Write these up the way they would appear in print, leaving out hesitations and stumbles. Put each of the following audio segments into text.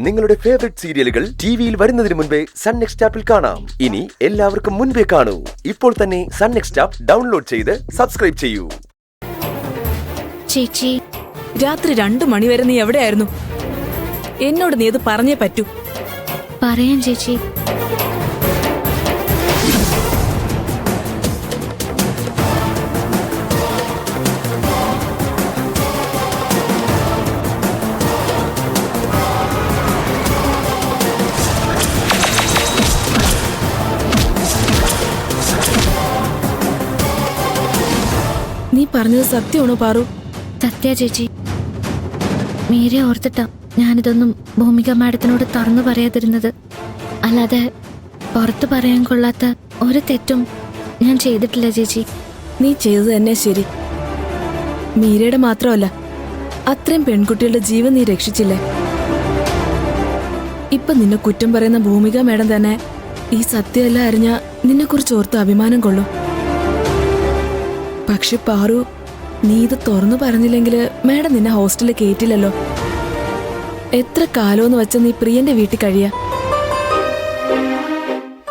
നിങ്ങളുടെ ഫേവറേറ്റ് സീരിയലുകൾ ടിവിയിൽ വരുന്നതിന് മുൻപേ സൺ നെക്സ്റ്റ് ആപ്പിൽ കാണാം. ഇനി എല്ലാവർക്കും മുൻപേ കാണൂ. ഇപ്പോൾ തന്നെ സൺ നെക്സ്റ്റ് ആപ്പ് ഡൗൺലോഡ് ചെയ്ത് സബ്സ്ക്രൈബ് ചെയ്യൂ. ചേച്ചി, രാത്രി 2 മണി വരെ നീ എവിടെയായിരുന്നു? എന്നോട് നീ അത് പറഞ്ഞേ പറ്റൂ. പറയാം ചേച്ചി. നീ പറഞ്ഞത് സത്യമാണോ പാറു? സത്യ ചേച്ചി. മീരെ ഓർത്തിട്ടാ ഞാനിതൊന്നും ഭൂമിക മാഡത്തിനോട് തുറന്നു പറയാതിരുന്നത്. അല്ലാതെ പുറത്തു പറയാൻ കൊള്ളാത്ത ഒരു തെറ്റും ഞാൻ ചെയ്തിട്ടില്ല ചേച്ചി. നീ ചെയ്തത് തന്നെ ശരി. മീരയുടെ മാത്രമല്ല, അത്രയും പെൺകുട്ടികളുടെ ജീവൻ നീ രക്ഷിച്ചില്ലേ? ഇപ്പൊ നിന്നെ കുറ്റം പറയുന്ന ഭൂമിക മാഡം തന്നെ ഈ സത്യമെല്ലാം അറിഞ്ഞ നിന്നെക്കുറിച്ച് ഓർത്ത് അഭിമാനം കൊള്ളും. പക്ഷെ പാറു, നീ ഇത് തുറന്നു പറഞ്ഞില്ലെങ്കിൽ മാഡം നിന്നെ ഹോസ്റ്റലിൽ കയറ്റില്ലല്ലോ. എത്ര കാലമെന്ന് വെച്ച നീ പ്രിയന്റെ വീട്ടിൽ കഴിയാ?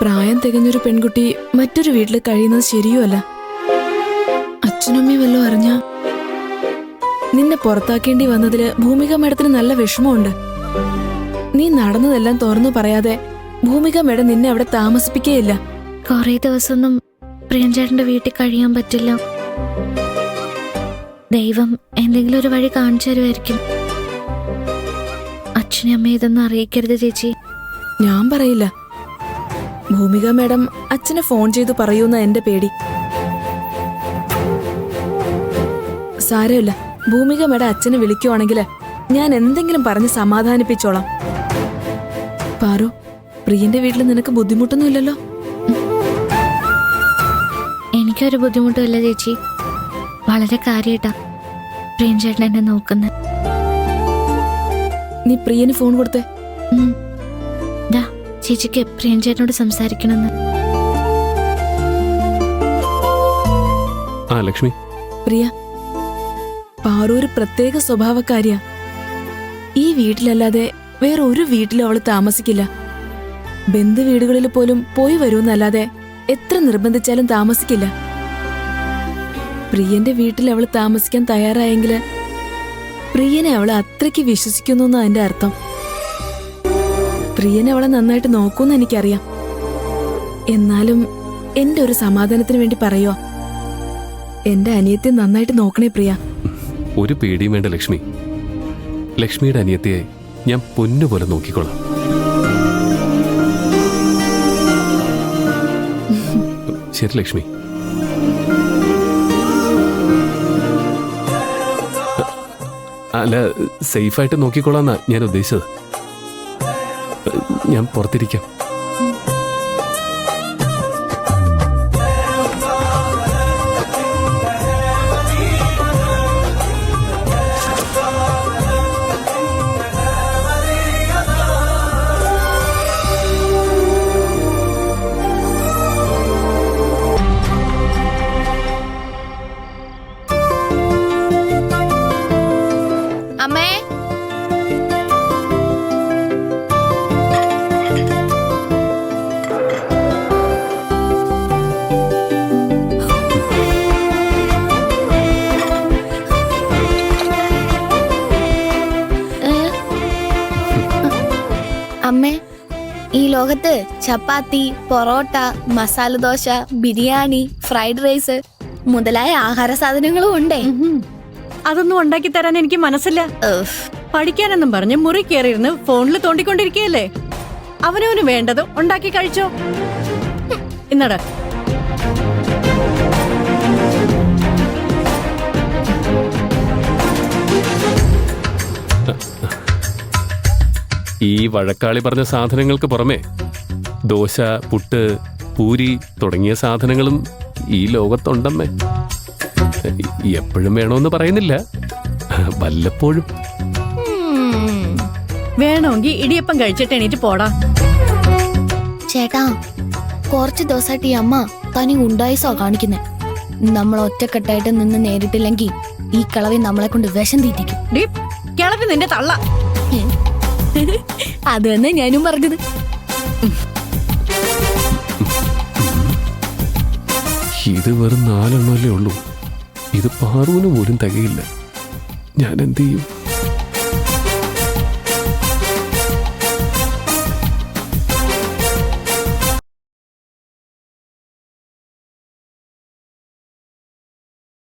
പ്രായം തികഞ്ഞൊരു പെൺകുട്ടി മറ്റൊരു വീട്ടിൽ കഴിയുന്നത് ശരിയുമല്ല. അച്ഛനമ്മയും വല്ലതും അറിഞ്ഞ നിന്നെ പുറത്താക്കേണ്ടി വന്നതില് ഭൂമിക മാഡത്തിന് നല്ല വിഷമമുണ്ട്. നീ നടന്നതെല്ലാം തുറന്നു പറയാതെ ഭൂമിക മാഡം നിന്നെ അവിടെ താമസിപ്പിക്കുകയില്ല. കുറേ ദിവസമൊന്നും പ്രിയഞ്ചേട്ടന്റെ വീട്ടിൽ കഴിയാൻ പറ്റില്ല. ദൈവം എന്തെങ്കിലും ഒരു വഴി കാണിച്ചു തരുമായിരിക്കും. അച്ഛനെ അമ്മയെ ഇതൊന്നും അറിയിക്കരുത് ചേച്ചി. ഞാൻ പറയില്ല. ഭൂമിക മാഡം അച്ഛനെ ഫോൺ ചെയ്ത് പറയൂന്ന എന്റെ പേടി. സാരമില്ല, ഭൂമിക മാഡം അച്ഛനെ വിളിക്കുവാണെങ്കിൽ ഞാൻ എന്തെങ്കിലും പറഞ്ഞ് സമാധാനിപ്പിച്ചോളാം. പാറു, പ്രിയന്റെ വീട്ടിൽ നിനക്ക് ബുദ്ധിമുട്ടൊന്നുമില്ലല്ലോ? എനിക്കൊരു ബുദ്ധിമുട്ടുമില്ല ചേച്ചി. വളരെ കാര്യമായിട്ടാ പ്രിയഞ്ചേട്ടൻ എന്നെ നോക്കുന്നത്. നീ പ്രിയന് ഫോൺ കൊടുത്തേ. ചേച്ചിക്ക് പ്രിയഞ്ചേട്ടനോട് സംസാരിക്കണമെന്ന്. ലക്ഷ്മി. പ്രിയ, പാറു ഒരു പ്രത്യേക സ്വഭാവക്കാരിയാ. ഈ വീട്ടിലല്ലാതെ വേറെ ഒരു വീട്ടിലും അവള് താമസിക്കില്ല. ബന്ധു വീടുകളിൽ പോലും പോയി വരുമെന്നല്ലാതെ എത്ര നിർബന്ധിച്ചാലും താമസിക്കില്ല. പ്രിയന്റെ വീട്ടിൽ അവൾ താമസിക്കാൻ തയ്യാറായെങ്കില് പ്രിയനെ അവളെ അത്രയ്ക്ക് വിശ്വസിക്കുന്നു അതിന്റെ അർത്ഥം. പ്രിയനെ അവളെ നന്നായിട്ട് നോക്കൂന്ന് എനിക്കറിയാം. എന്നാലും എന്റെ ഒരു സമാധാനത്തിന് വേണ്ടി പറയുക, എന്റെ അനിയത്തെ നന്നായിട്ട് നോക്കണേ പ്രിയ. ഒരു പേടിയും വേണ്ട ലക്ഷ്മി. ലക്ഷ്മിയുടെ അനിയത്തിയെ ഞാൻ പൊന്നുപോലെ നോക്കിക്കോളാം. ശരി ലക്ഷ്മി. അല്ല, സേഫായിട്ട് നോക്കിക്കോളാന്നാ ഞാൻ ഉദ്ദേശിച്ചത്. ഞാൻ പുറത്തിരിക്കാം. അമ്മേ, അമ്മേ, ഈ ലോകത്ത് ചപ്പാത്തി, പൊറോട്ട, മസാല ദോശ, ബിരിയാണി, ഫ്രൈഡ് റൈസ് മുതലായ ആഹാര സാധനങ്ങളും ഉണ്ടേ. അതൊന്നും ഉണ്ടാക്കി തരാൻ എനിക്ക് മനസ്സില്ല. പഠിക്കാനെന്നും പറഞ്ഞ് മുറി കയറിയിരുന്ന് ഫോണിൽ തോണ്ടിക്കൊണ്ടിരിക്കുകയല്ലേ. അവനവന് വേണ്ടത് ഉണ്ടാക്കി കഴിച്ചോ. ഇന്നട ഈ വഴക്കാളി പറഞ്ഞ സാധനങ്ങൾക്ക് പുറമെ ദോശ, പുട്ട്, പൂരി തുടങ്ങിയ സാധനങ്ങളും ഈ ലോകത്തുണ്ടമ്മേ. എപ്പോഴും വേണമെന്ന് പറയുന്നില്ല, വല്ലപ്പോഴും. വേണമെങ്കിൽ ഇടിയപ്പം കഴിച്ചിട്ട് എണീറ്റ് പോടാ. ചേട്ടാ, കുറച്ച് ദിവസമായിട്ട് ഈ അമ്മ തനി ഉണ്ടായിസോ കാണിക്കുന്നേ. നമ്മൾ ഒറ്റക്കെട്ടായിട്ട് നിന്ന് നേരിട്ടില്ലെങ്കിൽ ഈ കളവി നമ്മളെ കൊണ്ട് വിഷം തീറ്റിക്കും. കിളപ്പി നിന്റെ തള്ള. അത് തന്നെ ഞാനും പറഞ്ഞത്. ഇത് വെറും 4 എണ്ണമല്ലേ ഉള്ളൂ. ഇത് പാറുവിന് പോലും തികയില്ല. ഞാൻ എന്ത് ചെയ്യും?